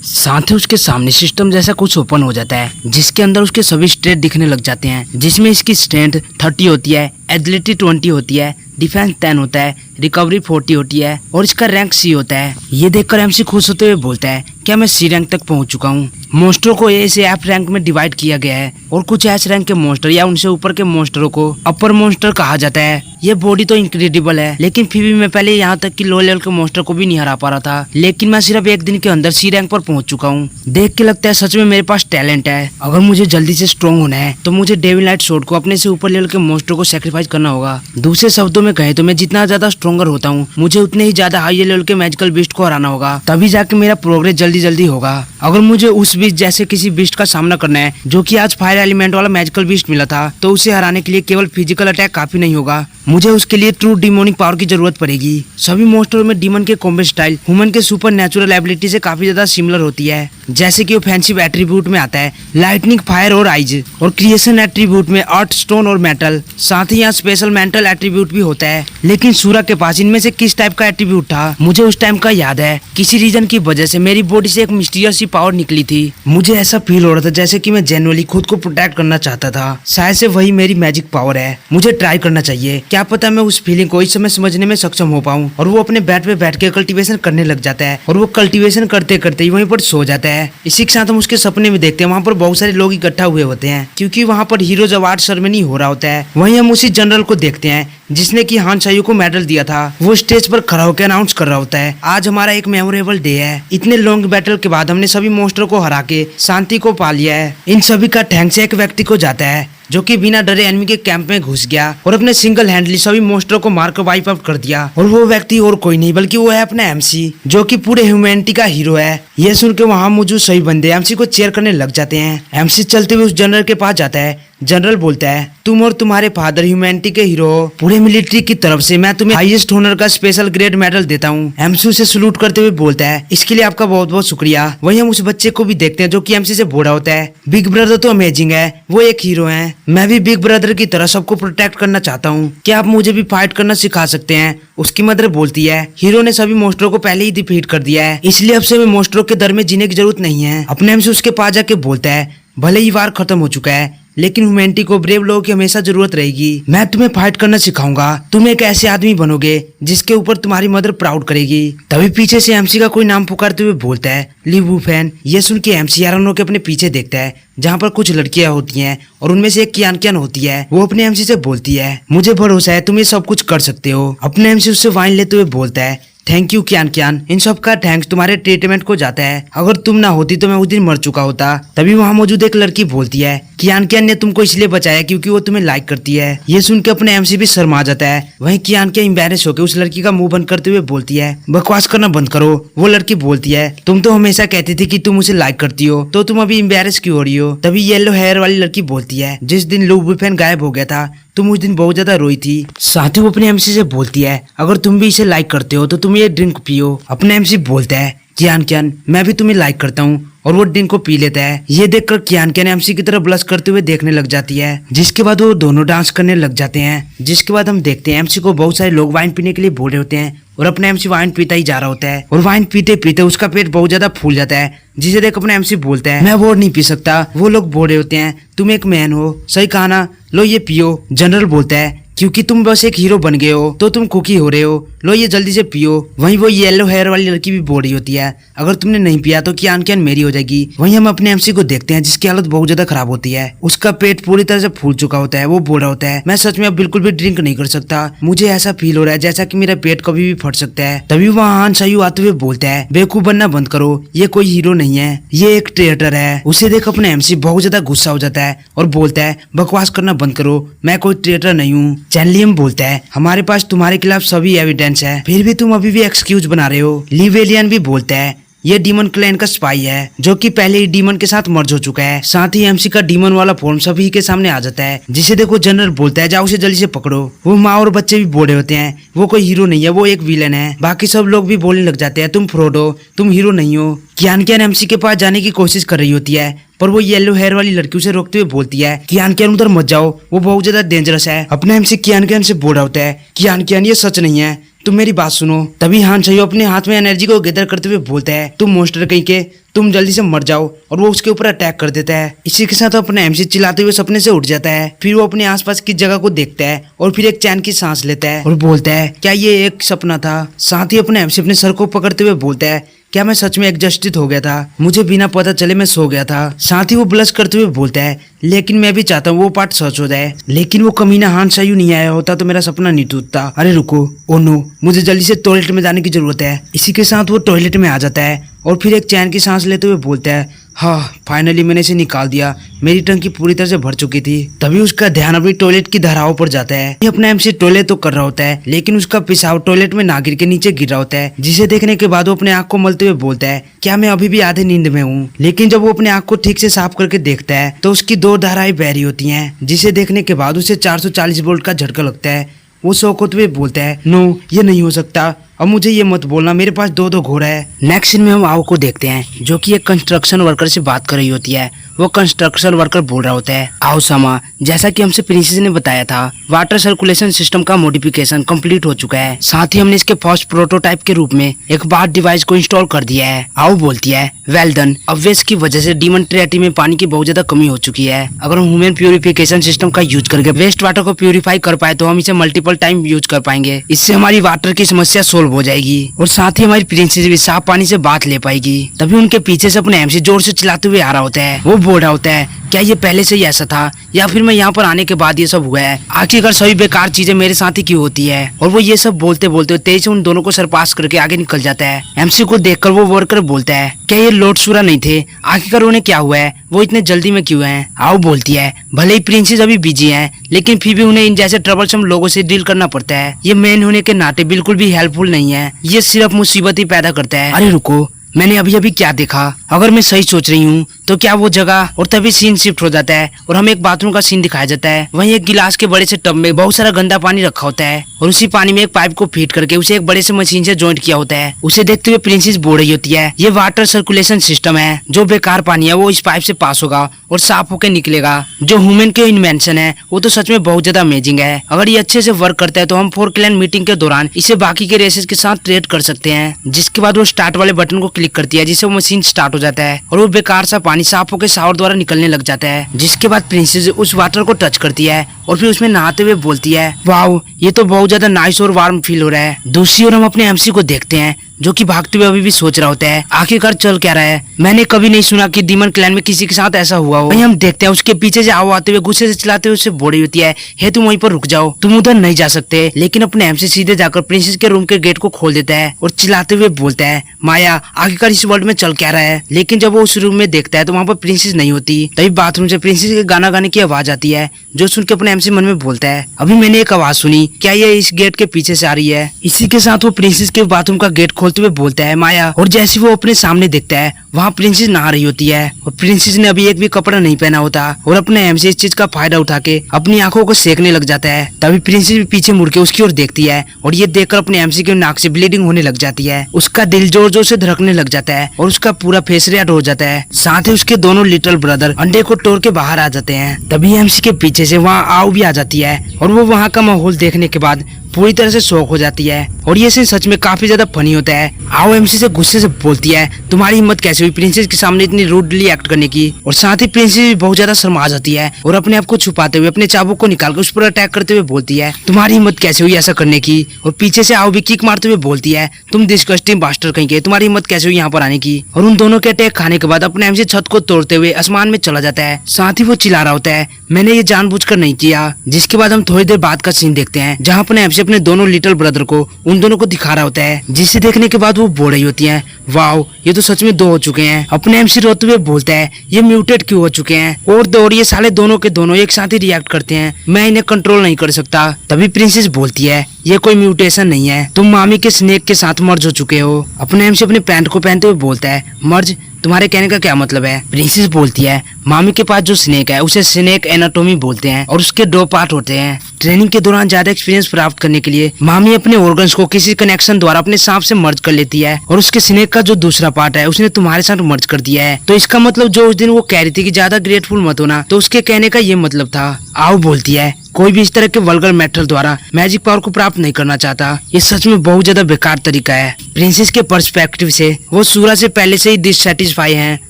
साथ ही उसके सामने सिस्टम जैसा कुछ ओपन हो जाता है जिसके अंदर उसके सभी स्टेट दिखने लग जाते हैं, जिसमें इसकी स्ट्रेंथ 30 होती है, एजिलिटी 20 होती है, डिफेंस 10 होता है, रिकवरी 40 होती है और इसका रैंक सी होता है। ये देखकर एमसी खुश होते हुए बोलता है क्या मैं सी रैंक तक पहुंच चुका हूँ। मॉन्स्टरों को ए से एफ रैंक में डिवाइड किया गया है और कुछ एच रैंक के मॉन्स्टर या उनसे ऊपर के मॉन्स्टरों को अपर मॉन्स्टर कहा जाता है। ये बॉडी तो इनक्रेडिबल है, लेकिन फिर भी मैं पहले यहाँ तक कि लो लेवल के मॉन्स्टर को भी नहीं हरा पा रहा था, लेकिन मैं सिर्फ एक दिन के अंदर सी रैंक पर पहुंच चुका हूँ। देख के लगता है सच में मेरे पास टैलेंट है। अगर मुझे जल्दी से स्ट्रॉन्ग होना है तो मुझे डेविल नाइट स्वॉर्ड को अपने से ऊपर लेवल के मॉन्स्टर को सेक्रीफाइस करना होगा। दूसरे शब्दों में कहें तो मैं जितना ज्यादा स्ट्रॉन्गर होता हूँ मुझे उतने ही ज्यादा हाई लेवल के मैजिकल बीस्ट को हराना होगा, तभी जाके मेरा प्रोग्रेस जल्दी जल्दी होगा। अगर मुझे उस बीस्ट जैसे किसी बीस्ट का सामना करना है जो कि आज फायर एलिमेंट वाला मैजिकल बीस्ट मिला था, तो उसे हराने के लिए केवल फिजिकल अटैक काफी नहीं होगा, मुझे उसके लिए ट्रू डिमोनिक पावर की जरूरत पड़ेगी। सभी मॉन्स्टरों में डीमन के कॉम्बैट स्टाइल ह्यूमन के सुपर नेचुरल एबिलिटी से काफी ज्यादा सिमिलर होती है, जैसे कि ऑफेंसिव एट्रीब्यूट में आता है लाइटनिंग, फायर और आइज, और क्रिएशन एट्रीब्यूट में अर्थ, स्टोन और मेटल। साथ ही यहाँ स्पेशल मेंटल एट्रीब्यूट भी होता है। लेकिन सूरा के पास इनमें से किस टाइप का एट्रीब्यूट था मुझे उस टाइम का याद है। किसी रीजन की वजह से मेरी बॉडी से एक मिस्टीरियस सी पावर निकली थी। मुझे ऐसा फील हो रहा था जैसे कि मैं जेन्युइनली खुद को प्रोटेक्ट करना चाहता था। शायद से वही मेरी मैजिक पावर है, मुझे ट्राई करना चाहिए। क्या पता मैं उस फीलिंग को इस समय समझने में सक्षम हो पाऊं। और वो अपने बेड पे बैठ के कल्टीवेशन करने लग जाता है और वो कल्टीवेशन करते करते ही वहीं पर सो जाता है। इसी के साथ हम उसके सपने में देखते हैं वहाँ पर बहुत सारे लोग इकट्ठा हुए होते हैं क्योंकि वहाँ पर हीरोज अवार्ड सेरेमनी हो रहा होता है। वहीं हम उसी जनरल को देखते हैं जिसने कि हान चायू को मेडल दिया था। वो स्टेज पर खड़ा होकर अनाउंस कर रहा होता है आज हमारा एक मेमोरेबल डे है। इतने लॉन्ग बैटल के बाद हमने सभी मॉन्स्टर को हरा के शांति को पा लिया है। इन सभी का थैंक्स एक व्यक्ति को जाता है जो कि बिना डरे एनिमी के कैंप में घुस गया और अपने सिंगल हैंडली सभी मॉन्स्टरों को मारकर वाइप आउट कर दिया। और वो व्यक्ति और कोई नहीं बल्कि वो है अपना एमसी, जो कि पूरे ह्यूमैनिटी का हीरो है। ये सुन के वहाँ मौजूद सभी बंदे एमसी को चेयर करने लग जाते हैं। एमसी चलते हुए उस जनरल के पास जाता है। जनरल बोलता है तुम और तुम्हारे फादर ह्यूमैनिटी के हीरो हो। पूरे मिलिट्री की तरफ से मैं तुम्हें हाईएस्ट ऑनर का स्पेशल ग्रेड मेडल देता हूँ। एमसी उसे सलूट करते हुए बोलता है इसके लिए आपका बहुत बहुत शुक्रिया। वहीं हम उस बच्चे को भी देखते हैं जो कि एमसी से बोला होता है बिग ब्रदर तो अमेजिंग है, वो एक हीरो है। मैं भी बिग ब्रदर की तरह सबको प्रोटेक्ट करना चाहता हूँ, क्या आप मुझे भी फाइट करना सिखा सकते हैं। उसकी मदर बोलती है हीरो ने सभी मॉन्स्टरों को पहले ही डिफीट कर दिया है, इसलिए अब से हमें मॉन्स्टरों के दर में जीने की जरूरत नहीं है। अपने एमसी उसके पास जाके बोलता है भले ही वार खत्म हो चुका है लेकिन ह्यूमैनिटी को ब्रेव लोगों की हमेशा जरूरत रहेगी। मैं तुम्हें फाइट करना सिखाऊंगा, तुम एक ऐसे आदमी बनोगे जिसके ऊपर तुम्हारी मदर प्राउड करेगी। तभी पीछे से एमसी का कोई नाम पुकारते हुए बोलता है ली वू फैन। ये सुन के एमसी हैरान होकर अपने पीछे देखता है जहाँ पर कुछ लड़कियां होती हैं और उनमें से एक कियान कियान होती है। वो अपने एमसी से बोलती है मुझे भरोसा है तुम ये सब कुछ कर सकते हो। अपने एमसी उससे वाइन लेते हुए बोलता है थैंक यू कियान कियान, इन सब का थैंक्स तुम्हारे ट्रीटमेंट को जाता है, अगर तुम ना होती तो मैं उस दिन मर चुका होता। तभी वहाँ मौजूद एक लड़की बोलती है कियान कियान ने तुमको इसलिए बचाया क्योंकि वो तुम्हें लाइक करती है। ये सुन के अपने एमसी भी शर्मा जाता है। वहीं कियान कियान एम्बैरेस होकर उस लड़की का मुंह बंद करते हुए बोलती है बकवास करना बंद करो। वो लड़की बोलती है तुम तो हमेशा कहती थी कि तुम उसे लाइक करती हो, तो तुम अभी एम्बैरेस क्यों हो रही हो। तभी येलो हेयर वाली लड़की बोलती है जिस दिन लू वुफेन गायब हो गया था तुम उस दिन बहुत ज्यादा रोई थी। साथ ही वो अपने एमसी से बोलती है अगर तुम भी इसे लाइक करते हो तो तुम ये ड्रिंक पियो। अपने एमसी बोलता है कियान कियान मैं भी तुम्हें लाइक करता हूँ, और वो ड्रिंक को पी लेता है। ये देखकर कियान कियान एमसी की तरफ ब्लश करते हुए देखने लग जाती है, जिसके बाद वो दोनों डांस करने लग जाते हैं। जिसके बाद हम देखते हैं एमसी को बहुत सारे लोग वाइन पीने के लिए बोल रहे होते हैं और अपना एमसी वाइन पीता ही जा रहा होता है। और वाइन पीते पीते उसका पेट बहुत ज्यादा फूल जाता है, जिसे देख अपना एमसी बोलता है मैं वो नहीं पी सकता। वो लोग बोल रहे होते हैं तुम एक मैन हो, सही कहा ना, लो ये पियो। जनरल बोलता है क्योंकि तुम बस एक हीरो बन गए हो तो तुम कुकी हो रहे हो, लो ये जल्दी से पियो। वहीं वो येलो हेयर वाली लड़की भी बोल रही होती है अगर तुमने नहीं पिया तो कियान कियान मेरी हो जाएगी। वहीं हम अपने एमसी को देखते हैं जिसकी हालत बहुत ज्यादा खराब होती है, उसका पेट पूरी तरह से फूल चुका होता है। वो बोल रहा होता है मैं सच में अब बिल्कुल भी ड्रिंक नहीं कर सकता, मुझे ऐसा फील हो रहा है जैसा कि मेरा पेट कभी भी फट सकता है। तभी वहाँ हान चायू आते हुए बोलता है बेवकूफ बनना बंद करो, ये कोई हीरो नहीं है, ये एक ट्रेटर है। उसे देख अपने एमसी बहुत ज्यादा गुस्सा हो जाता है और बोलता है बकवास करना बंद करो, मैं कोई ट्रेटर नहीं हूँ। चैनलियम बोलता है हमारे पास तुम्हारे खिलाफ सभी एविडेंस है, फिर भी तुम अभी भी एक्सक्यूज बना रहे हो। लिवेलियन भी बोलता है ये डीमन क्लैन का स्पाई है जो कि पहले ही डीमन के साथ मर्ज हो चुका है। साथ ही एमसी का डीमन वाला फॉर्म सभी के सामने आ जाता है, जिसे देखो जनरल बोलता है जाओ उसे जल्दी से पकड़ो। वो माँ और बच्चे भी बोल रहे होते हैं वो कोई हीरो नहीं है, वो एक विलन है। बाकी सब लोग भी बोलने लग जाते हैं तुम फ्रॉड हो, तुम हीरो नहीं हो। कियान कियान एमसी के पास जाने की कोशिश कर रही होती है पर वो येलो हेयर वाली लड़की उसे रोकते हुए बोलती है कियान कियान उधर मत जाओ, वो बहुत ज्यादा डेंजरस है। अपने एमसी कियान कियान से बोल रहा होता है कियान कियान ये सच नहीं है, तुम मेरी बात सुनो। तभी हान चाहिए अपने हाथ में एनर्जी को गैदर करते हुए बोलता है, तुम मोस्टर कहीं के, तुम जल्दी से मर जाओ। और वो उसके ऊपर अटैक कर देता है। इसी के साथ अपने एमसी चिल्लाते हुए सपने से उठ जाता है। फिर वो अपने आसपास की जगह को देखता है और फिर एक चैन की सांस लेता है और बोलता है, क्या ये एक सपना था? साथ ही अपने एमसी अपने सर को पकड़ते हुए बोलता है, क्या मैं सच में एग्जस्टिड हो गया था? मुझे बिना पता चले मैं सो गया था। साथ ही वो ब्लश करते हुए बोलता है, लेकिन मैं भी चाहता हूँ वो पार्ट सच हो जाए, लेकिन वो कमीना हान शायू नहीं आया होता तो मेरा सपना नहीं टूटता। अरे रुको, ओ नो, मुझे जल्दी से टॉयलेट में जाने की जरूरत है। इसी के साथ वो टॉयलेट में आ जाता है और फिर एक चैन की सांस लेते हुए बोलता है, हाँ फाइनली मैंने इसे निकाल दिया। मेरी टंकी पूरी तरह से भर चुकी थी। तभी उसका ध्यान अपनी टॉयलेट की धाराओं पर जाता है। ये अपना एमसी टॉयलेट तो कर रहा होता है, लेकिन उसका पेशाब टॉयलेट में ना गिर के नीचे गिर रहा होता है, जिसे देखने के बाद वो अपने आँख को मलते हुए बोलता है, क्या मैं अभी भी आधे नींद में हूँ? लेकिन जब वो अपने आँख को ठीक से साफ करके देखता है तो उसकी 2 धाराएं बह रही होती हैं, जिसे देखने के बाद उसे 440 वोल्ट का झटका लगता है। वो शौक होते हुए बोलता है, नो ये नहीं हो सकता, अब मुझे ये मत बोलना, मेरे पास 2 घोड़ा है। नेक्स्ट सीन में हम आओ को देखते हैं, जो कि एक कंस्ट्रक्शन वर्कर से बात कर रही होती है। वो कंस्ट्रक्शन वर्कर बोल रहा होता है, आओ सामा, जैसा कि हमसे प्रिंसेस ने बताया था, वाटर सर्कुलेशन सिस्टम का मॉडिफिकेशन कंप्लीट हो चुका है। साथ ही हमने इसके फर्स्ट प्रोटोटाइप के रूप में एक बाथ डिवाइस को इंस्टॉल कर दिया है। आओ बोलती है, वेल डन। अब वेस्ट की वजह से डीमन ट्रिनिटी में पानी की बहुत ज्यादा कमी हो चुकी है। अगर हम ह्यूमन प्यूरिफिकेशन सिस्टम का यूज करके वेस्ट वाटर को प्यूरिफाई कर पाए तो हम इसे मल्टीपल टाइम यूज कर पाएंगे। इससे हमारी वाटर की समस्या सोल्व हो जाएगी और साथ ही हमारी प्रिंसेस भी साफ पानी से बात ले पाएगी। तभी उनके पीछे से अपने एमसी जोर से चिल्लाते हुए आ रहा होता है। वो बोल रहा होता है, क्या ये पहले से ही ऐसा था या फिर मैं यहाँ पर आने के बाद ये सब हुआ है? आखिरकार सभी बेकार चीजें मेरे साथ ही क्यों होती है? और वो ये सब बोलते बोलते तेज से उन दोनों को सरपास करके आगे निकल जाता है। एमसी को देखकर वो वर्कर बोलता है, क्या ये लॉर्ड सूरा नहीं थे? आखिरकार उन्हें क्या हुआ है? वो इतने जल्दी में क्यों है? आओ बोलती है, भले ही प्रिंसेस अभी बिजी है, लेकिन फिर भी उन्हें इन जैसे ट्रबलसम लोगों से डील करना पड़ता है। ये मैन होने के नाते बिल्कुल भी हेल्पफुल नहीं है, ये सिर्फ मुसीबत ही पैदा करता है। अरे रुको, मैंने अभी अभी क्या देखा? अगर मैं सही सोच रही हूँ तो क्या वो जगह, और तभी सीन शिफ्ट हो जाता है और हमें एक बाथरूम का सीन दिखाया जाता है। वहीं एक गिलास के बड़े से टब में बहुत सारा गंदा पानी रखा होता है और उसी पानी में एक पाइप को फीड करके उसे एक बड़े से मशीन से जॉइंट किया होता है। उसे देखते हुए प्रिंसेस बोल रही होती है, ये वाटर सर्कुलेशन सिस्टम है, जो बेकार पानी है वो इस पाइप से पास होगा और साफ होकर निकलेगा। जो ह्यूमन के इन्वेंशन है वो तो सच में बहुत ज्यादा अमेजिंग है। अगर ये अच्छे से वर्क करता है तो हम 4 क्लैन मीटिंग के दौरान इसे बाकी के रेसेस के साथ ट्रेड कर सकते हैं। जिसके बाद वो स्टार्ट वाले बटन को क्लिक करती है, जिससे वो मशीन स्टार्ट हो जाता है और वो बेकार सा पानी साफ होकर शावर द्वारा निकलने लग जाता है। जिसके बाद प्रिंसेस उस वाटर को टच करती है और फिर उसमें नहाते हुए बोलती है, वाओ ये तो बहुत ज्यादा नाइस और वार्म फील हो रहा है। दूसरी ओर हम अपने एमसी को देखते हैं, जो कि भागते हुए अभी भी सोच रहा होता है, आखिरकार चल क्या रहा है? मैंने कभी नहीं सुना कि डीमन क्लैन में किसी के साथ ऐसा हुआ हो। वहीं हम देखते हैं उसके पीछे से आओ आते हुए गुस्से से चिल्लाते हुए उससे बोल रही होती है, हे तुम वहीं पर रुक जाओ, तुम उधर नहीं जा सकते। लेकिन अपने एमसी सीधे जाकर प्रिंसेस के रूम के गेट को खोल देता है और चिल्लाते हुए बोलता है, माया आखिरकार इस वर्ल्ड में चल क्या रहा है? लेकिन जब वो उस रूम में देखता है तो वहाँ पर प्रिंसेस नहीं होती। तभी बाथरूम से प्रिंसेस के गाना गाने की आवाज आती है, जो सुन के अपने एमसी मन में बोलता है, अभी मैंने एक आवाज सुनी, क्या ये इस गेट के पीछे से आ रही है? इसी के साथ वो प्रिंसेस के बाथरूम का गेट खोलते हुए बोलता है, माया। और जैसे वो अपने सामने देखता है वहाँ प्रिंसेस नहा रही होती है और प्रिंसेस ने अभी एक भी कपड़ा नहीं पहना होता और अपने एमसी इस चीज का फायदा उठा के अपनी आंखों को सेकने लग जाता है। तभी प्रिंसेस भी पीछे मुड़ के उसकी ओर देखती है और ये देखकर अपने एमसी के नाक से ब्लीडिंग होने लग जाती है। उसका दिल जोर जोर से धड़कने लग जाता है और उसका पूरा फेस रेड हो जाता है। साथ ही उसके दोनों लिटिल ब्रदर अंडे को तोड़ के बाहर आ जाते हैं। तभी एमसी के पीछे से वहाँ आओ भी आ जाती है और वो वहाँ का माहौल देखने के बाद पूरी तरह से शॉक हो जाती है और ये सीन सच में काफी ज्यादा फनी होता है। आओ एमसी से गुस्से से बोलती है, तुम्हारी हिम्मत कैसे हुई प्रिंसेस के सामने इतनी रूडली एक्ट करने की? और साथ ही प्रिंसेस भी बहुत ज्यादा शर्मा जाती है और अपने आप को छुपाते हुए अपने चाबुक को निकालकर उस पर अटैक करते हुए बोलती है, तुम्हारी हिम्मत कैसे हुई ऐसा करने की? और पीछे से आओ भी किक मारते हुए बोलती है, तुम डिस्गस्टिंग बास्टर कहीं के, तुम्हारी हिम्मत कैसे हुई यहाँ पर आने की? और उन दोनों के अटैक खाने के बाद अपने एमसी छत को तोड़ते हुए आसमान में चला जाता है। साथ ही वो चिल्ला रहा होता है, मैंने ये जानबूझकर नहीं किया। जिसके बाद हम थोड़ी देर बाद का सीन देखते हैं, जहाँ अपने एमसी अपने दोनों लिटिल ब्रदर को उन दोनों को दिखा रहा होता है, जिसे देखने के बाद वो बोल रही होती हैं, वाओ ये तो सच में 2 हो चुके हैं। अपने एमसी रोते हुए बोलता है, ये म्यूटेट क्यों हो चुके हैं? और 2 और ये साले दोनों के दोनों एक साथ ही रिएक्ट करते हैं, मैं इन्हें कंट्रोल नहीं कर सकता। तभी प्रिंसेस बोलती है, ये कोई म्यूटेशन नहीं है, तुम मामी के स्नेक के साथ मर्ज हो चुके हो। अपने एमसी अपने पैंट को पहनते हुए बोलता है, मर्ज? तुम्हारे कहने का क्या मतलब है? प्रिंसेस बोलती है, मामी के पास जो स्नेक है उसे स्नेक एनाटोमी बोलते हैं और उसके 2 पार्ट होते हैं। ट्रेनिंग के दौरान ज्यादा एक्सपीरियंस प्राप्त करने के लिए मामी अपने ऑर्गन्स को किसी कनेक्शन द्वारा अपने सांप से मर्ज कर लेती है और उसके स्नेक का जो दूसरा पार्ट है उसने तुम्हारे साथ मर्ज कर दिया है। तो इसका मतलब जो उस दिन वो कह रही थी कि ज्यादा ग्रेटफुल मत होना, तो उसके कहने का ये मतलब था। आओ बोलती है कोई भी इस तरह के वल्गर मेथड द्वारा मैजिक पावर को प्राप्त नहीं करना चाहता। ये सच में बहुत ज्यादा बेकार तरीका है। प्रिंसेस के पर्सपेक्टिव से वो सूरा से पहले से ही डिससैटिस्फाई हैं,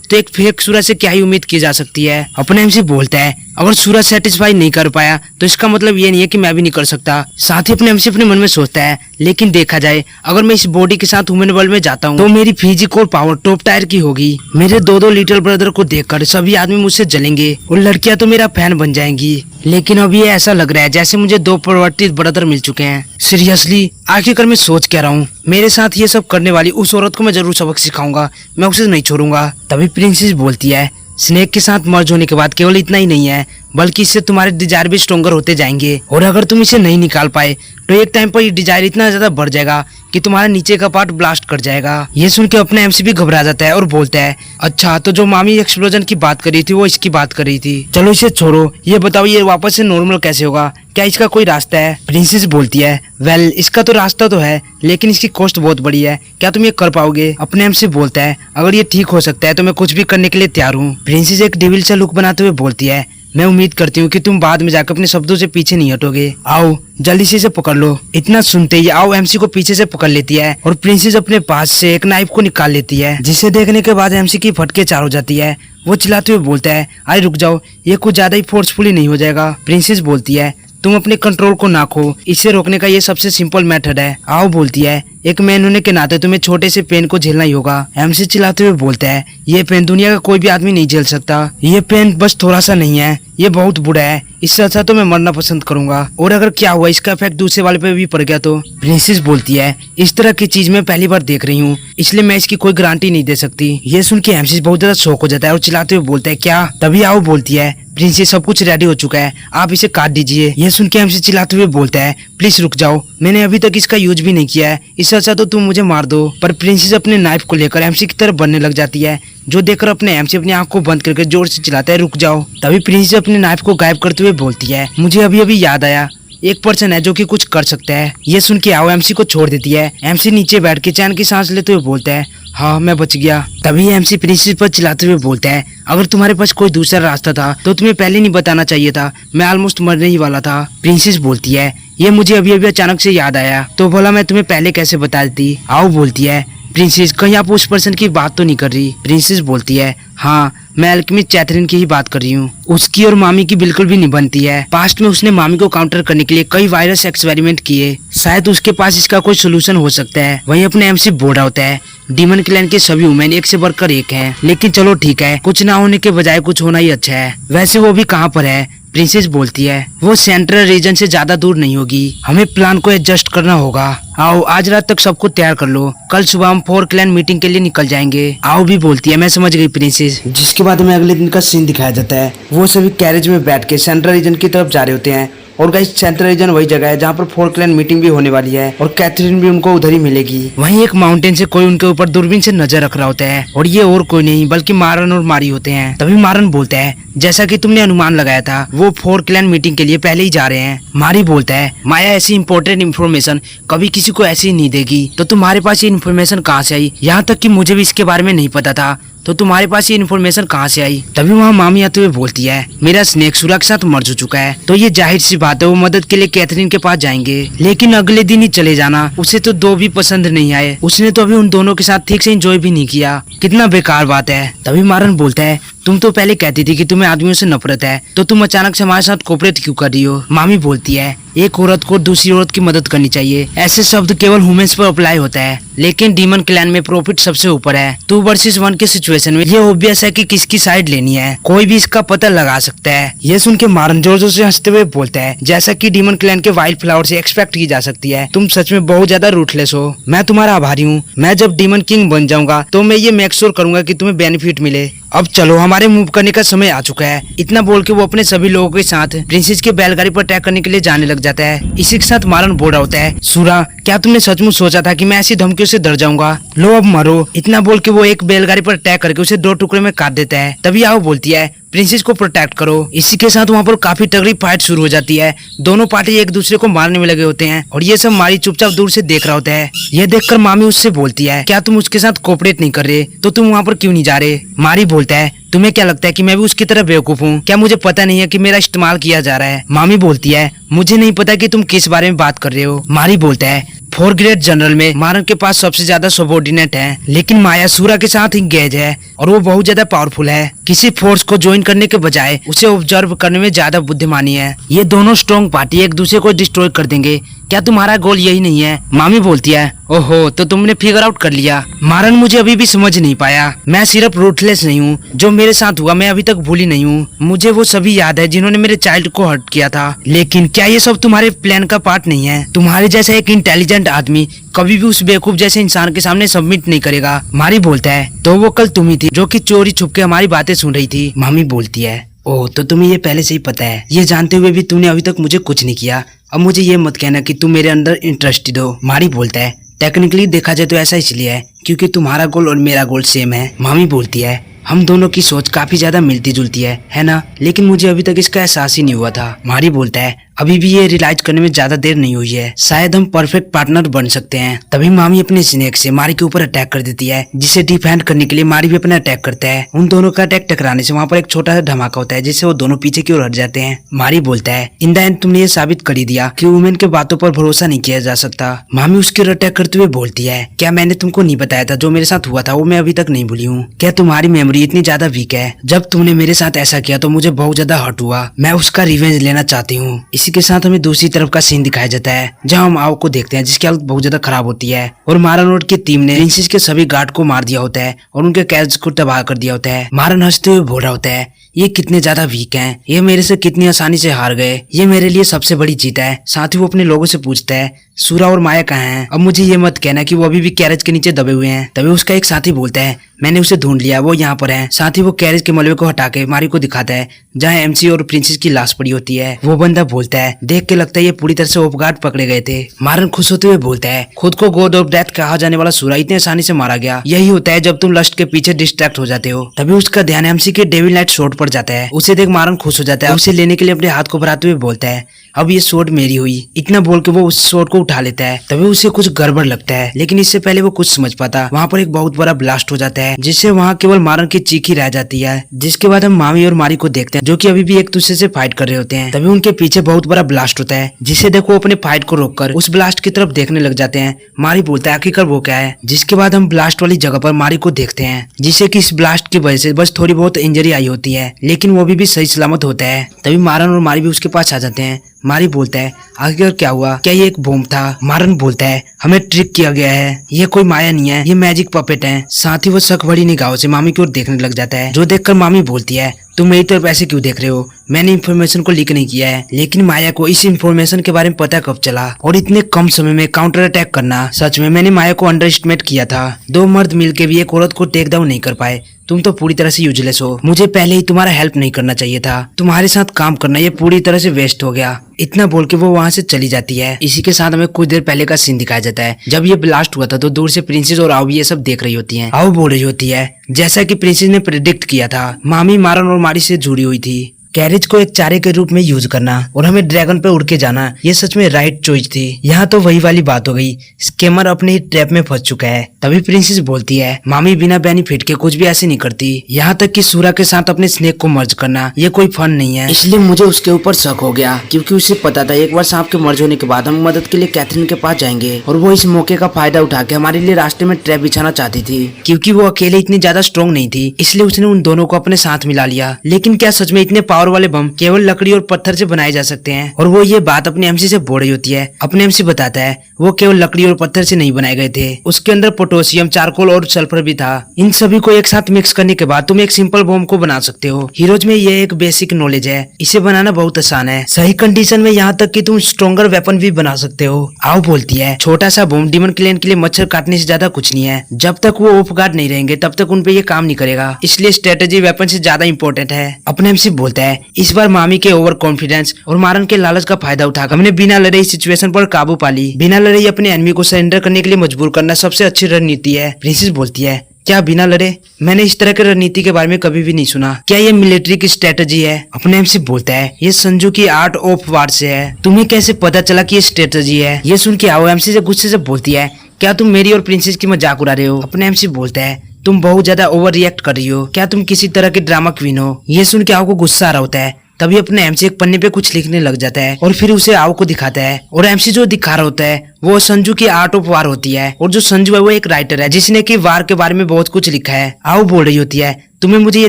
तो एक फेक सूरा से क्या ही उम्मीद की जा सकती है। अपने एमसी बोलता है अगर सूरज सेटिस्फाई नहीं कर पाया तो इसका मतलब ये नहीं है कि मैं भी नहीं कर सकता। साथ ही अपने एमसी अपने मन में सोचता है लेकिन देखा जाए अगर मैं इस बॉडी के साथ ह्यूमन वर्ल्ड में जाता हूँ तो मेरी फिजिकल पावर टॉप टायर की होगी। मेरे 2 लिटिल ब्रदर को देखकर सभी आदमी मुझसे जलेंगे और लड़कियां तो मेरा फैन बन जाएंगी। लेकिन अब ये ऐसा लग रहा है जैसे मुझे 2 परिवर्तित ब्रदर मिल चुके हैं। सीरियसली आखिरकार मैं सोच क्या रहा हूँ। मेरे साथ ये सब करने वाली उस औरत को मैं जरूर सबक सिखाऊंगा, मैं उसे नहीं छोड़ूंगा। तभी प्रिंसेस बोलती है स्नेक के साथ मर्ज होने के बाद केवल इतना ही नहीं है बल्कि इससे तुम्हारे डिजायर भी स्ट्रॉन्गर होते जाएंगे और अगर तुम इसे नहीं निकाल पाए तो एक टाइम पर ये डिजायर इतना ज्यादा बढ़ जाएगा कि तुम्हारा नीचे का पार्ट ब्लास्ट कर जाएगा। ये सुन के अपने एमसी भी घबरा जाता है और बोलता है अच्छा तो जो मामी एक्सप्लोजन की बात कर रही थी वो इसकी बात कर रही थी। चलो इसे छोड़ो, ये बताओ ये वापस से नॉर्मल कैसे होगा, क्या इसका कोई रास्ता है? प्रिंसेस बोलती है वेल इसका तो रास्ता तो है लेकिन इसकी कॉस्ट बहुत बड़ी है, क्या तुम ये कर पाओगे? अपने एमसी बोलता है अगर ये ठीक हो सकता है तो मैं कुछ भी करने के लिए तैयार हूँ। प्रिंसेस एक डेविल सा लुक बनाते हुए बोलती है मैं उम्मीद करती हूँ कि तुम बाद में जाकर अपने शब्दों से पीछे नहीं हटोगे। आओ जल्दी से इसे पकड़ लो। इतना सुनते ही आओ एमसी को पीछे से पकड़ लेती है और प्रिंसेस अपने पास से एक नाइफ को निकाल लेती है, जिसे देखने के बाद एमसी की फटके चार हो जाती है। वो चिल्लाते हुए बोलता है अरे रुक जाओ, ये कुछ ज्यादा ही फोर्सफुली नहीं हो जाएगा? प्रिंसेस बोलती है तुम अपने कंट्रोल को ना खो, इसे रोकने का ये सबसे सिंपल मेथड है। आओ बोलती है एक मैन होने के नाते तुम्हें छोटे से पेन को झेलना ही होगा। एमसी चिल्लाते हुए बोलता है ये पेन दुनिया का कोई भी आदमी नहीं झेल सकता, ये पेन बस थोड़ा सा नहीं है, ये बहुत बुरा है, इससे अच्छा तो मैं मरना पसंद करूंगा और अगर क्या हुआ इसका इफेक्ट दूसरे वाले पे भी पड़ गया तो? प्रिंसेस बोलती है इस तरह की चीज मैं पहली बार देख रही हूँ इसलिए मैं इसकी कोई गारंटी नहीं दे सकती। ये सुन के एमसी बहुत ज्यादा शौक हो जाता है और चिल्लाते हुए बोलता है क्या? तभी आओ बोलती है प्रिंसेस सब कुछ रेडी हो चुका है, आप इसे काट दीजिए। ये सुन के एमसी चिल्लाते हुए बोलता है प्लीज रुक जाओ, मैंने अभी तक इसका यूज भी नहीं किया है, इससे अच्छा तो तुम मुझे मार दो। पर प्रिंसेस अपने नाइफ को लेकर एमसी की तरफ बढ़ने लग जाती है, जो देखकर अपने एमसी अपनी आंख को बंद करके जोर से चिल्लाता है रुक जाओ। तभी प्रिंसेस अपने नाइफ को गायब करते हुए बोलती है मुझे अभी अभी याद आया एक पर्सन है जो कि कुछ कर सकता है। ये सुन के आओ एमसी को छोड़ देती है। एमसी नीचे बैठ के चैन की सांस लेते हुए बोलता है हाँ मैं बच गया। तभी एमसी प्रिंसेस पर चिल्लाते हुए बोलता है अगर तुम्हारे पास कोई दूसरा रास्ता था तो तुम्हें पहले नहीं बताना चाहिए था, मैं ऑलमोस्ट मरने ही वाला था। प्रिंसेस बोलती है ये मुझे अभी अभी अचानक से याद आया, तो बोला मैं तुम्हें पहले कैसे बता देती। आओ बोलती है प्रिंसेस कहीं आप उस पर्सन की बात तो नहीं कर रही? प्रिंसेस बोलती है हाँ मैं अल्केमिस्ट चैथरीन की ही बात कर रही हूँ, उसकी और मामी की बिल्कुल भी नहीं बनती है। पास्ट में उसने मामी को काउंटर करने के लिए कई वायरस एक्सपेरिमेंट किए, शायद उसके पास इसका कोई सोल्यूशन हो सकता है। वहीं अपने एमसी बोल रहा होता है डीमन क्लैन के सभी वुमेन एक से बढ़कर एक हैं, लेकिन चलो ठीक है कुछ ना होने के बजाय कुछ होना ही अच्छा है। वैसे वो भी कहाँ पर है? प्रिंसेस बोलती है वो सेंट्रल रीजन से ज्यादा दूर नहीं होगी, हमें प्लान को एडजस्ट करना होगा। आओ आज रात तक सबको तैयार कर लो, कल सुबह हम 4 क्लैन मीटिंग के लिए निकल जाएंगे। आओ भी बोलती है मैं समझ गई प्रिंसेस। जिसके बाद हमें अगले दिन का सीन दिखाया जाता है, वो सभी कैरेज में बैठ के सेंट्रल रीजन की तरफ जा रहे होते हैं और गाइस सेंट्रल रीजन वही जगह है जहाँ पर 4 क्लैन मीटिंग भी होने वाली है और कैथरीन भी उनको उधर ही मिलेगी। वहीं एक माउंटेन से कोई उनके ऊपर दूरबीन से नजर रख रहा होता है और ये और कोई नहीं बल्कि मारन और मारी होते हैं। तभी मारन बोलता है जैसा कि तुमने अनुमान लगाया था वो 4 क्लैन मीटिंग के लिए पहले ही जा रहे हैं। मारी बोलता है माया ऐसी इंपॉर्टेंट इन्फॉर्मेशन कभी किसी को ऐसी नहीं देगी, तो तुम्हारे पास ये इन्फॉर्मेशन कहाँ से आई? यहाँ तक कि मुझे भी इसके बारे में नहीं पता था, तो तुम्हारे पास ये इन्फॉर्मेशन कहाँ से आई? तभी वहाँ मामी आते हुए बोलती है मेरा स्नेक सूरा के साथ मर चुका है, तो ये जाहिर सी बात है वो मदद के लिए कैथरीन के पास जाएंगे, लेकिन अगले दिन ही चले जाना। उसे तो 2 भी पसंद नहीं आए, उसने तो अभी उन दोनों के साथ ठीक से एंजॉय भी नहीं किया, कितना बेकार बात है। तभी मारन बोलता है तुम तो पहले कहती थी कि तुम्हें आदमियों से नफरत है, तो तुम अचानक से हमारे साथ कोऑपरेट क्यों कर रही हो? मामी बोलती है एक औरत को दूसरी औरत की मदद करनी चाहिए, ऐसे शब्द केवल ह्यूमंस पर अप्लाई होता है, लेकिन डीमन क्लैन में प्रॉफिट सबसे ऊपर है। 2 वर्सेस 1 के सिचुएशन में ये ऑब्वियस है कि किसकी साइड लेनी है, कोई भी इसका पता लगा सकता है। ये सुन के मारन जोर जोर से हंसते हुए बोलता है जैसा कि डीमन क्लैन के वाइल्ड फ्लावर से एक्सपेक्ट की जा सकती है, तुम सच में बहुत ज्यादा रूथलेस हो। मैं तुम्हारा आभारी हूँ, मैं जब डीमन किंग बन जाऊंगा तो मैं ये मेक श्योर करूंगा कि तुम्हें बेनिफिट मिले। अब चलो हमारे मूव करने का समय आ चुका है। इतना बोल के वो अपने सभी लोगों के साथ प्रिंसेस के बैलगाड़ी पर अटैक करने के लिए जाने लग जाता है। इसी के साथ मारन बोल रहा होता है सूरा क्या तुमने सचमुच सोचा था कि मैं ऐसी धमकियों से डर जाऊंगा? लो अब मरो। इतना बोल के वो एक बैलगाड़ी पर अटैक करके उसे 2 टुकड़े में काट देता है। तभी आओ बोलती है प्रिंसेस को प्रोटेक्ट करो। इसी के साथ वहाँ पर काफी तगड़ी फाइट शुरू हो जाती है। दोनों पार्टी एक दूसरे को मारने में लगे होते हैं और ये सब मारी चुपचाप दूर से देख रहा होता है। यह देखकर मामी उससे बोलती है, क्या तुम उसके साथ कोऑपरेट नहीं कर रहे तो तुम वहाँ पर क्यों नहीं जा रहे? मारी बोलता है, तुम्हें क्या लगता है कि मैं भी उसकी तरह बेवकूफ हूँ? क्या मुझे पता नहीं है कि मेरा इस्तेमाल किया जा रहा है? मामी बोलती है, मुझे नहीं पता कि तुम किस बारे में बात कर रहे हो। मारी बोलता है, 4 ग्रेड जनरल में मारन के पास सबसे ज्यादा सबॉर्डिनेट है, लेकिन माया सूरा के साथ इंगेज है और वो बहुत ज्यादा पावरफुल है। किसी फोर्स को ज्वाइन करने के बजाय उसे ऑब्जर्व करने में ज्यादा बुद्धिमानी है। ये दोनों स्ट्रॉन्ग पार्टी एक दूसरे को डिस्ट्रॉय कर देंगे। क्या तुम्हारा गोल यही नहीं है? मामी बोलती है, ओहो, तो तुमने फिगर आउट कर लिया। मारन मुझे अभी भी समझ नहीं पाया। मैं सिर्फ रूथलेस नहीं हूँ, जो मेरे साथ हुआ मैं अभी तक भूली नहीं हूँ। मुझे वो सभी याद है जिन्होंने मेरे चाइल्ड को हर्ट किया था, लेकिन क्या ये सब तुम्हारे प्लान का पार्ट नहीं है? तुम्हारे जैसा एक इंटेलिजेंट आदमी कभी भी उस बेवकूफ जैसे इंसान के सामने सबमिट नहीं करेगा। मारी बोलता है, तो वो कल तुम ही थी जो कि चोरी छुप के हमारी बातें सुन रही थी। मामी बोलती है, ओह, तो तुम्हें ये पहले से ही पता है। ये जानते हुए भी तुमने अभी तक मुझे कुछ नहीं किया। अब मुझे ये मत कहना कि तुम मेरे अंदर इंटरेस्टेड हो। मारी बोलता है, टेक्निकली देखा जाए तो ऐसा इसलिए है क्योंकि तुम्हारा गोल और मेरा गोल सेम है। मामी बोलती है, हम दोनों की सोच काफी ज्यादा मिलती जुलती है ना? लेकिन मुझे अभी तक इसका एहसास ही नहीं हुआ था। मारी बोलता है, अभी भी ये रियलाइज करने में ज्यादा देर नहीं हुई है। शायद हम परफेक्ट पार्टनर बन सकते हैं। तभी मामी अपने स्नेक से मारी के ऊपर अटैक कर देती है, जिसे डिफेंड करने के लिए मारी भी अपना अटैक करता है। उन दोनों का अटैक टकराने से वहाँ पर एक छोटा सा धमाका होता है, जिससे वो दोनों पीछे की ओर हट जाते हैं। मारी बोलता है, इन द एंड तुमने ये साबित कर ही दिया कि वुमेन के बातों पर भरोसा नहीं किया जा सकता। मामी उसके ओर अटैक करते हुए बोलती है, क्या मैंने तुमको नहीं बताया था जो मेरे साथ हुआ था वो मैं अभी तक नहीं भूली हूँ? क्या तुम्हारी मेमोरी इतनी ज्यादा वीक है? जब तुमने मेरे साथ ऐसा किया तो मुझे बहुत ज्यादा हर्ट हुआ। मैं उसका रिवेंज लेना चाहती हूँ। इसी के साथ हमें दूसरी तरफ का सीन दिखाया जाता है, जहाँ हम आओ को देखते हैं, जिसकी हालत बहुत ज्यादा खराब होती है और मारन रोड की टीम ने प्रिंसेस के सभी गार्ड को मार दिया होता है और उनके कैच को तबाह कर दिया होता है। मारन हंसते हुए बोल रहा होता है, ये कितने ज्यादा वीक हैं, ये मेरे से कितनी आसानी से हार गए। ये मेरे लिए सबसे बड़ी जीत है। साथ ही वो अपने लोगों से पूछता है, सूरा और माया कहाँ हैं? अब मुझे ये मत कहना कि वो अभी भी कैरेज के नीचे दबे हुए हैं। तभी उसका एक साथी बोलता है, मैंने उसे ढूंढ लिया, वो यहाँ पर है। साथ ही वो कैरेज के मलबे को हटा के मारी को दिखाता है, जहाँ एमसी और प्रिंसेस की लाश पड़ी होती है। वो बंदा बोलता है, देख के लगता है ये पूरी तरह से ऑफ गार्ड पकड़े गए थे। मारन खुश होते हुए बोलता है, खुद को गॉड ऑफ डेथ कहा जाने वाला सूरा इतनी आसानी से मारा गया। यही होता है जब तुम लस्ट के पीछे डिस्ट्रैक्ट हो जाते हो। तभी उसका ध्यान एमसी के डेविल नाइट शॉट पर जाता है। उसे देख मारन खुश हो जाता है। उसे लेने के लिए अपने हाथ को बढ़ाते हुए बोलता है, अब ये शॉट मेरी हुई। इतना बोल के वो उस शॉट को उठा लेता है। तभी उसे कुछ गड़बड़ लगता है, लेकिन इससे पहले वो कुछ समझ पाता, वहाँ पर एक बहुत बड़ा ब्लास्ट हो जाता है, जिससे वहाँ केवल मारन की चीख ही रह जाती है। जिसके बाद हम मामी और मारी को देखते हैं, जो कि अभी भी एक दूसरे से फाइट कर रहे होते हैं। तभी उनके पीछे बहुत बड़ा ब्लास्ट होता है, जिसे देखो अपने फाइट को रोककर उस ब्लास्ट की तरफ देखने लग जाते हैं। मारी बोलता है, आखिरकार वो क्या है? जिसके बाद हम ब्लास्ट वाली जगह पर मारी को देखते हैं, जिसे कि इस ब्लास्ट की वजह से बस थोड़ी बहुत इंजरी आई होती है, लेकिन वो भी सही सलामत होता है। तभी मारन और मारी भी उसके पास आ जाते हैं। मारी बोलता है, आखिर क्या हुआ? क्या ये एक बॉम्ब था? मारन बोलता है, हमें ट्रिक किया गया है, ये कोई माया नहीं है, ये मैजिक पपेट है। साथ ही वो शक बड़ी निगाहों से मामी की ओर देखने लग जाता है, जो देखकर मामी बोलती है, तुम मेरी तरफ ऐसे क्यों देख रहे हो? मैंने इन्फॉर्मेशन को लीक नहीं किया है। लेकिन माया को इस इन्फॉर्मेशन के बारे में पता कब चला? और इतने कम समय में काउंटर अटैक करना, सच में मैंने माया को अंडर एस्टिमेट किया था। 2 मर्द मिलकर भी एक औरत को टेक डाउन नहीं कर पाए। तुम तो पूरी तरह से यूजलेस हो। मुझे पहले ही तुम्हारा हेल्प नहीं करना चाहिए था। तुम्हारे साथ काम करना ये पूरी तरह से वेस्ट हो गया। इतना बोल के वो वहाँ से चली जाती है। इसी के साथ हमें कुछ देर पहले का सीन दिखाया जाता है, जब ये ब्लास्ट हुआ था तो दूर से प्रिंसेस और आओ भी ये सब देख रही होती हैं। आओ बोल रही होती है, जैसा कि प्रिंसेस ने प्रेडिक्ट किया था, मामी मारन और मारी से जुड़ी हुई थी। कैरेज को एक चारे के रूप में यूज करना और हमें ड्रैगन पे उड़ के जाना, ये सच में राइट चॉइस थी। यहाँ तो वही वाली बात हो गई, स्कैमर अपने ही ट्रैप में फंस चुका है। तभी प्रिंसेस बोलती है, मामी बिना बेनिफिट के कुछ भी ऐसे नहीं करती। यहाँ तक कि सूरा के साथ अपने स्नेक को मर्ज करना ये कोई फन नहीं है। इसलिए मुझे उसके ऊपर शक हो गया, क्योंकि उसे पता था एक बार सांप के मर्ज होने के बाद हम मदद के लिए कैथरीन के पास जाएंगे, और वो इस मौके का फायदा उठा के हमारे लिए रास्ते में ट्रैप बिछाना चाहती थी। क्योंकि वो अकेले इतनी ज्यादा स्ट्रॉन्ग नहीं थी, इसलिए उसने उन दोनों को अपने साथ मिला लिया। लेकिन क्या सच में इतने पावर वाले बम केवल लकड़ी और पत्थर से बनाए जा सकते हैं? और वो ये बात अपने एमसी से बोल रही होती है। अपने एमसी बताता है वो केवल लकड़ी और पत्थर से नहीं बनाए गए थे, उसके अंदर पोटेशियम, चारकोल और सल्फर भी था। इन सभी को एक साथ मिक्स करने के बाद तुम एक सिंपल बम को बना सकते हो। हीरोज में ये एक बेसिक नॉलेज है, इसे बनाना बहुत आसान है। सही कंडीशन में यहाँ तक कि तुम स्ट्रॉन्गर वेपन भी बना सकते हो। आओ बोलती है, छोटा सा बम डीमन क्लैन के लिए मच्छर काटने से ज्यादा कुछ नहीं है। जब तक वो ऑफ गार्ड नहीं रहेंगे तब तक उन पे ये काम नहीं करेगा, इसलिए स्ट्रेटेजी वेपन से ज्यादा इंपॉर्टेंट है। अपने एमसी बोलता है, इस बार मामी के ओवर कॉन्फिडेंस और मारन के लालच का फायदा उठाकर हमने बिना लड़े इस सिचुएशन पर काबू पा ली। बिना लड़े अपने एनिमी को सरेंडर करने के लिए मजबूर करना सबसे अच्छी रणनीति है। प्रिंसेस बोलती है, क्या बिना लड़े? मैंने इस तरह की रणनीति के बारे में कभी भी नहीं सुना। क्या ये मिलिट्री की स्ट्रेटजी है? अपने एमसी बोलता है ये संजू की आर्ट ऑफ वार से है। तुम्हें कैसे पता चला कि ये स्ट्रेटजी है? ये सुन के आओ एमसी से गुस्से से बोलती है क्या तुम मेरी और प्रिंसेस की मजाक उड़ा रहे हो? अपने एमसी बोलता है तुम बहुत ज्यादा ओवर रिएक्ट कर रही हो। क्या तुम किसी तरह की ड्रामा क्वीन हो? ये सुन के आओ को गुस्सा आ रहा होता है। तभी अपने एमसी एक पन्ने पे कुछ लिखने लग जाता है और फिर उसे आओ को दिखाता है और एमसी जो दिखा रहा होता है वो संजू की आर्ट ऑफ वार होती है। और जो संजू है वो एक राइटर है जिसने की वार के बारे में बहुत कुछ लिखा है। आओ बोल रही होती है तुम्हें मुझे ये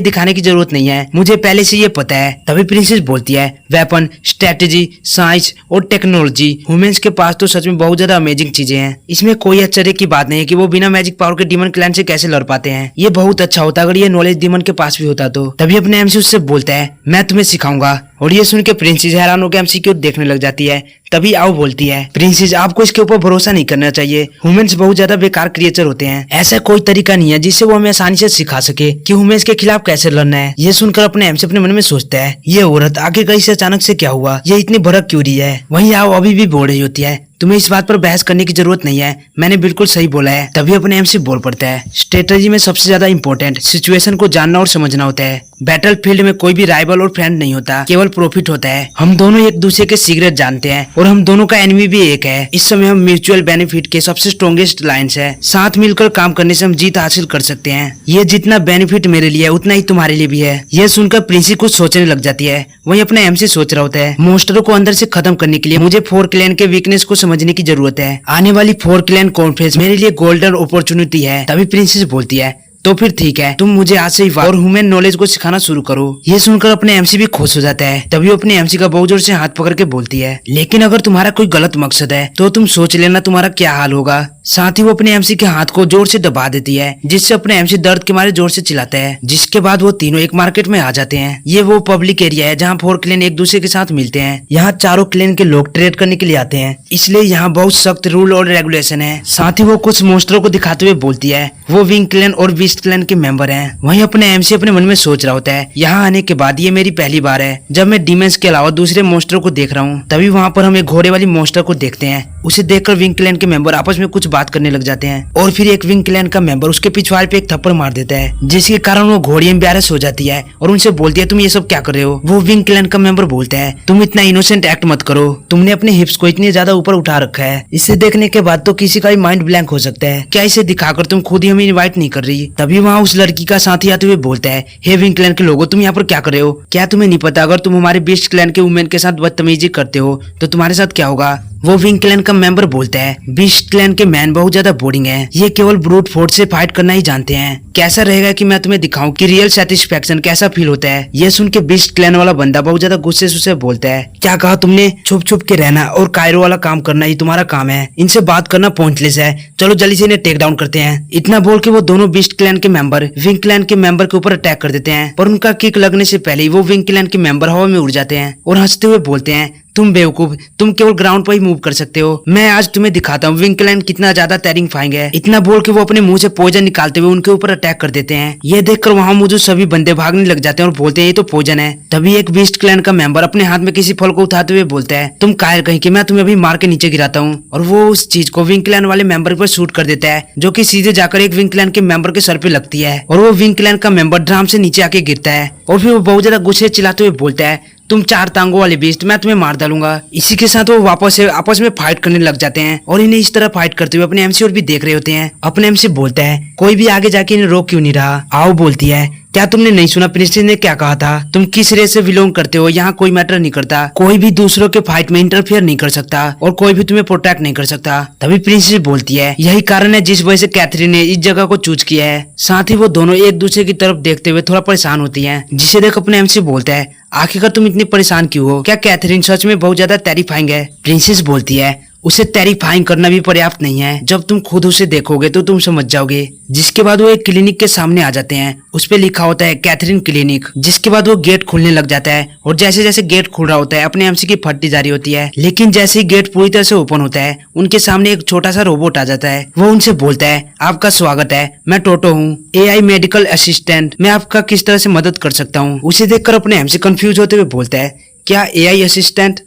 दिखाने की जरूरत नहीं है, मुझे पहले से ये पता है। तभी प्रिंसेस बोलती है वेपन, स्ट्रेटेजी, साइंस और टेक्नोलॉजी ह्यूमंस के पास तो सच में बहुत ज्यादा अमेजिंग चीजें हैं। इसमें कोई आश्चर्य की बात नहीं है कि वो बिना मैजिक पावर के डीमन क्लैन से कैसे लड़ पाते हैं। ये बहुत अच्छा होता अगर ये नॉलेज डीमन के पास भी होता तो। तभी अपने एमसी उससे बोलता है मैं तुम्हें सिखाऊंगा। और ये सुन के प्रिंसेस हैरान होकर एमसी की ओर देखने लग जाती है। तभी आओ बोलती है प्रिंसेस आपको इसके ऊपर भरोसा नहीं करना चाहिए। ह्यूमंस बहुत ज्यादा बेकार क्रिएचर होते हैं। ऐसा कोई तरीका नहीं है जिससे वो हमें आसानी से सिखा सके कि ह्यूमंस के खिलाफ कैसे लड़ना है। ये सुनकर अपने एमसी अपने मन में सोचता है ये औरत आगे कहीं से अचानक से क्या हुआ, ये इतनी भड़क क्यों रही है। वहीं आओ अभी भी बोल रही होती है तुम्हें इस बात पर बहस करने की जरूरत नहीं है, मैंने बिल्कुल सही बोला है। तभी अपने एमसी बोल पड़ता है स्ट्रेटेजी में सबसे ज्यादा इंपॉर्टेंट सिचुएशन को जानना और समझना होता है। बैटल फील्ड में कोई भी राइवल और फ्रेंड नहीं होता, केवल प्रॉफिट होता है। हम दोनों एक दूसरे के सीक्रेट जानते हैं और हम दोनों का एनिमी भी एक है। इस समय हम म्यूचुअल बेनिफिट के सबसे स्ट्रॉन्गेस्ट लाइन्स है। साथ मिलकर काम करने से हम जीत हासिल कर सकते हैं। ये जितना बेनिफिट मेरे लिए है उतना ही तुम्हारे लिए भी है। ये सुनकर प्रिंसी कुछ सोचने लग जाती है। वही अपना एमसी सोच रहा होता है मोस्टरों को अंदर से खत्म करने के लिए मुझे 4 क्लैन के वीकनेस को समझने की जरूरत है। आने वाली 4 क्लैन कॉन्फ्रेंस मेरे लिए गोल्डन अपॉर्चुनिटी है। तभी प्रिंसेस बोलती है तो फिर ठीक है तुम मुझे आज से ही और ह्यूमन नॉलेज को सिखाना शुरू करो। ये सुनकर अपने एमसी भी खुश हो जाता है। तभी अपने एमसी का बहुत जोर से हाथ पकड़ के बोलती है लेकिन अगर तुम्हारा कोई गलत मकसद है तो तुम सोच लेना तुम्हारा क्या हाल होगा। साथ ही वो अपने एमसी के हाथ को जोर से दबा देती है जिससे अपने एमसी दर्द के मारे जोर से चिल्लाता है। जिसके बाद वो तीनों एक मार्केट में आ जाते हैं। ये वो पब्लिक एरिया है जहाँ 4 क्लैन एक दूसरे के साथ मिलते हैं। यहाँ चारों क्लैन के लोग ट्रेड करने के लिए आते हैं, इसलिए यहाँ बहुत सख्त रूल और रेगुलेशन है। साथ ही वो कुछ मोस्टरों को दिखाते हुए बोलती है वो विंग क्लैन और बीस्ट क्लैन के मेंबर हैं। वहीं अपने एमसी अपने मन में सोच रहा होता है यहाँ आने के बाद ये मेरी पहली बार है जब मैं डीमंस के अलावा दूसरे मोस्टरों को देख रहा हूँ। तभी वहाँ पर हम एक घोड़े वाली मोस्टर को देखते हैं। उसे देखकर विंग क्लैन के मेंबर आपस में कुछ बात करने लग जाते हैं और फिर एक विंग क्लैन का मेंबर उसके पिछवाड़े पे एक थप्पड़ मार देता है जिसके कारण वो घोड़िया में बेहोश हो जाती है और उनसे बोलती है तुम ये सब क्या कर रहे हो। वो विंग क्लैन का मेंबर बोलता है तुम इतना इनोसेंट एक्ट मत करो, तुमने अपने हिप्स को इतनी ज्यादा ऊपर उठा रखा है, इसे देखने के बाद तो किसी का भी माइंड ब्लैंक हो सकता है। क्या इसे दिखाकर तुम खुद ही हमें इन्वाइट नहीं कर रही। तभी वहाँ उस लड़की का साथी आते हुए बोलता है हे विंग क्लैन के लोगों तुम यहाँ पर क्या कर रहे हो। क्या तुम्हें नहीं पता अगर तुम हमारे बीस्ट क्लैन के वुमेन के साथ बदतमीजी करते हो तो तुम्हारे साथ क्या होगा। वो विंग क्लैन का मेंबर बोलता है बीस्ट क्लैन के मैन बहुत ज्यादा बोरिंग है, ये केवल ब्रूट फोर्स से फाइट करना ही जानते हैं। कैसा रहेगा कि मैं तुम्हें दिखाऊं कि रियल सेटिस्फेक्शन कैसा फील होता है। ये सुन के बीस्ट क्लैन वाला बंदा बहुत ज्यादा गुस्से से बोलता है क्या कहा तुमने, छुप छुप के रहना और कायरो वाला काम करना ही तुम्हारा काम है, इनसे बात करना पॉइंटलेस है, चलो जल्दी से इन्हें टेक डाउन करते हैं। इतना बोल के वो दोनों बीस्ट क्लैन के मेंबर विंग क्लैन के मेंबर के ऊपर अटैक कर देते हैं पर उनका किक लगने से पहले ही वो विंग क्लैन के मेंबर हवा में उड़ जाते हैं और हंसते हुए बोलते हैं तुम बेवकूफ, तुम केवल ग्राउंड पर ही मूव कर सकते हो, मैं आज तुम्हें दिखाता हूँ विंग क्लैन कितना ज्यादा टेरिफाइंग है। इतना बोल के वो अपने मुंह से पॉइजन निकालते हुए उनके ऊपर अटैक कर देते हैं। ये देखकर वहाँ मौजूद सभी बंदे भागने लग जाते हैं और बोलते हैं ये तो पॉइजन है। तभी एक बीस्ट क्लैन का मेंबर अपने हाथ में किसी फल को उठाते हुए बोलता है तुम कायर कहीं कि मैं तुम्हें अभी मार के नीचे गिराता हूँ। और वो उस चीज को विंग क्लैन वाले मेंबर पर शूट कर देता है जो कि सीधे जाकर एक विंग क्लैन के मेंबर के सर पे लगती है और वो विंग क्लैन का मेंबर ड्राम से नीचे आके गिरता है और फिर वो बहुत ज्यादा गुस्से चिल्लाते हुए बोलता है तुम 4 टांगों वाले बीस्ट, मैं तुम्हें मार डालूंगा। इसी के साथ वो वापस से आपस में फाइट करने लग जाते हैं और इन्हें इस तरह फाइट करते हुए अपने एमसी और भी देख रहे होते हैं। अपने एमसी बोलता है कोई भी आगे जाके इन्हें रोक क्यों नहीं रहा। आओ बोलती है क्या तुमने नहीं सुना प्रिंसेस ने क्या कहा था, तुम किस रेस से बिलोंग करते हो यहाँ कोई मैटर नहीं करता, कोई भी दूसरों के फाइट में इंटरफेयर नहीं कर सकता और कोई भी तुम्हें प्रोटेक्ट नहीं कर सकता। तभी प्रिंसेस बोलती है यही कारण है जिस वजह से कैथरीन ने इस जगह को चूज किया है। साथ ही वो दोनों एक दूसरे की तरफ देखते हुए थोड़ा परेशान होती है जिसे देख अपने एमसी बोलता है आखिरकार तुम इतनी परेशान क्यों हो, क्या कैथरीन सच में बहुत ज्यादा टेरिफाइंग है। प्रिंसेस बोलती है उसे टेरिफाइंग करना भी पर्याप्त नहीं है, जब तुम खुद उसे देखोगे तो तुम समझ जाओगे। जिसके बाद वो एक क्लिनिक के सामने आ जाते हैं, उस पे लिखा होता है कैथरीन क्लिनिक। जिसके बाद वो गेट खुलने लग जाता है और जैसे जैसे गेट खुल रहा होता है अपने एमसी की फटती जा रही होती है। लेकिन जैसे ही गेट पूरी तरह से ओपन होता है उनके सामने एक छोटा सा रोबोट आ जाता है। वो उनसे बोलता है आपका स्वागत है, मैं टोटो हूँ, AI मेडिकल असिस्टेंट, मैं आपका किस तरह से मदद कर सकता हूँ। उसे देखकर अपने एमसी कंफ्यूज होते हुए बोलता है क्या AI असिस्टेंट।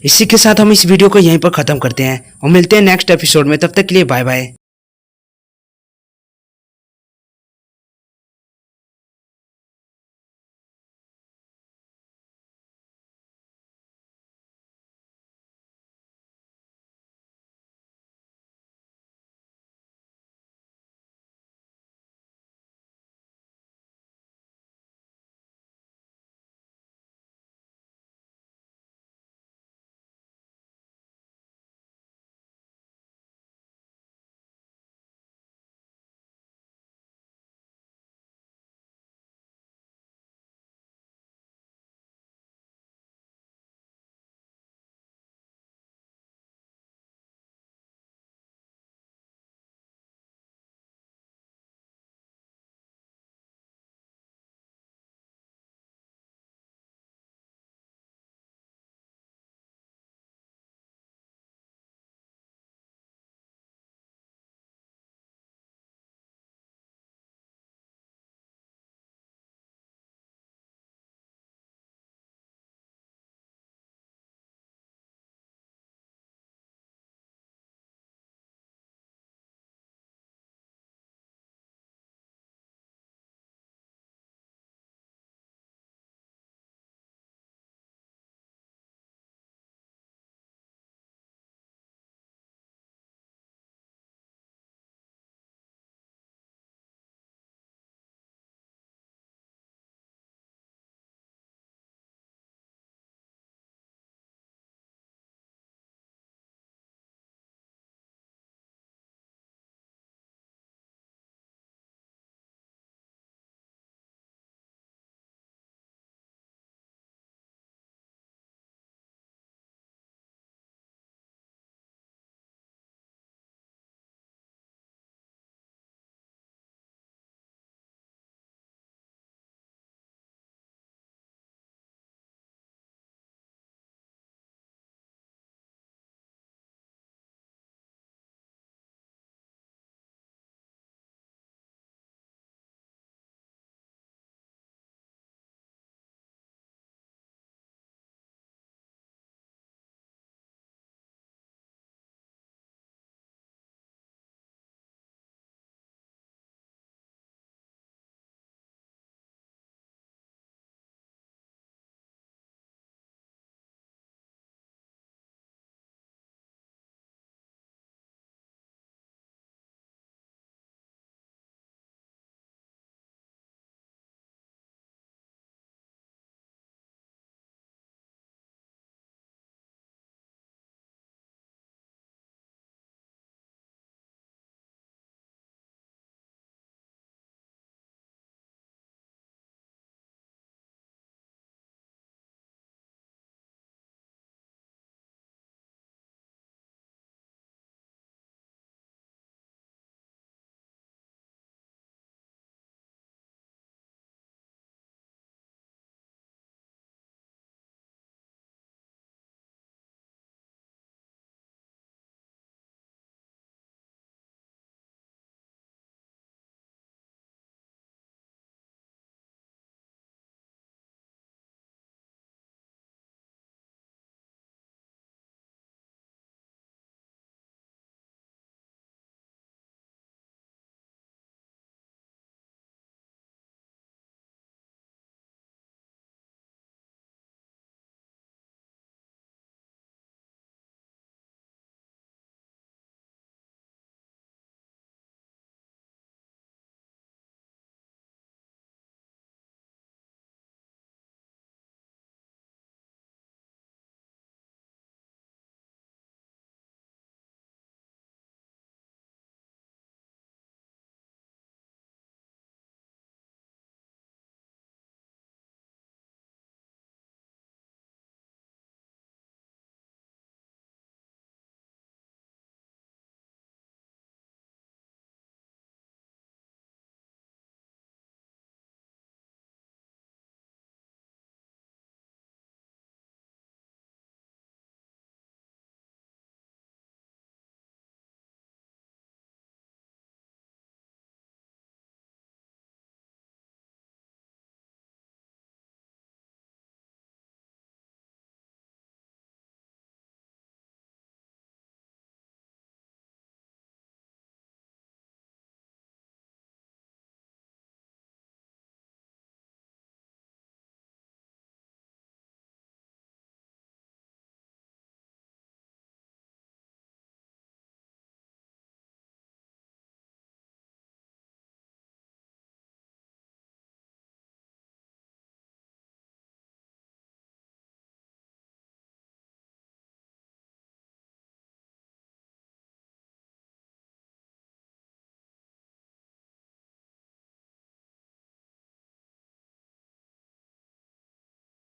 इसी के साथ हम इस वीडियो को यहीं पर खत्म करते हैं और मिलते हैं नेक्स्ट एपिसोड में। तब तक के लिए बाय बाय।